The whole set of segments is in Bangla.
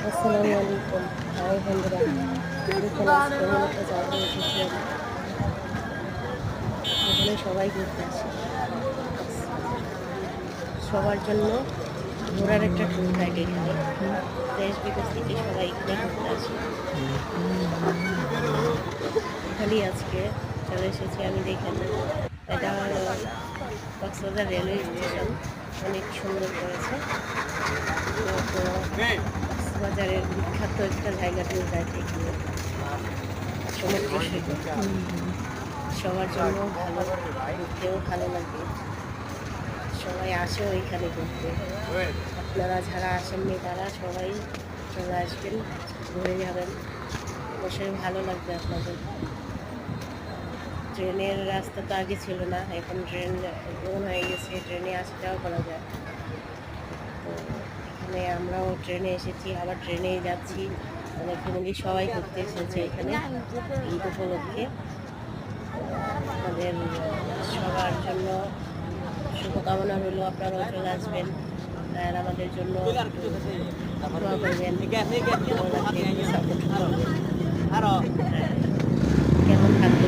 আসসালামু আলাইকুম। হাই বন্ধুরা, দেখুন আজকে আমি একটা জায়গায় এসেছি। এখানে সবাই ঘুরতে আসে। সবার জন্য ঘোরার একটা ট্যুর গাইড এখানে। দেশ বিদেশ থেকে সবাই এখানে ঘুরতে আসে। এখানেই আজকে চলে এসেছি আমি। দেখেন, এটা কক্সবাজার রেলওয়ে স্টেশন, অনেক সুন্দর করেছে। তো কক্সবাজারের বিখ্যাত একটা জায়গা ট্যুর গাইড এখানে সমুদ্র সৈকত। সবার জন্য ভালো, ঘুরতেও ভালো লাগে, সবাই আসেও এখানে ঘুরতে। আপনারা যারা আসেননি তারা সবাই চলে আসবেন, ঘুরে যাবেন, অবশ্যই ভালো লাগবে আপনাদের। ট্রেনের রাস্তা তো আগে ছিল না, এখন ট্রেন গ্রহণ হয়ে গেছে, ট্রেনে আসা যাওয়া করা যায়। তো এখানে আমরাও ট্রেনে এসেছি, আবার ট্রেনেই যাচ্ছি। আমাদের ফ্যামিলি সবাই ঘুরতে এসেছে এখানে ঈদ উপলক্ষে। আমাদের সবার জন্য শুভকামনা রইল, আপনারাও চলে আসবেন আর আমাদের জন্য দোয়া করবেন, ভালো লাগবে, সাপোর্ট করবেন। কেমন থাকবে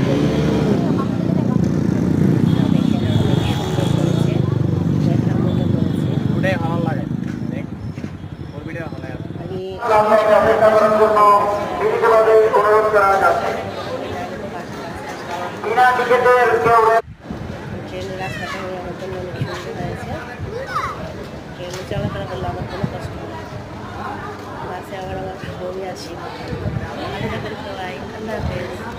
ট্রেনের রাস্তাটা আমার জন্য অনেক সুন্দর হয়েছে। ট্রেনে চলাফেরা করলে আমার কোনো কষ্ট নেই। বাসে আবার আমার বমি আসি। সবাই আল্লাহ হাফেজ।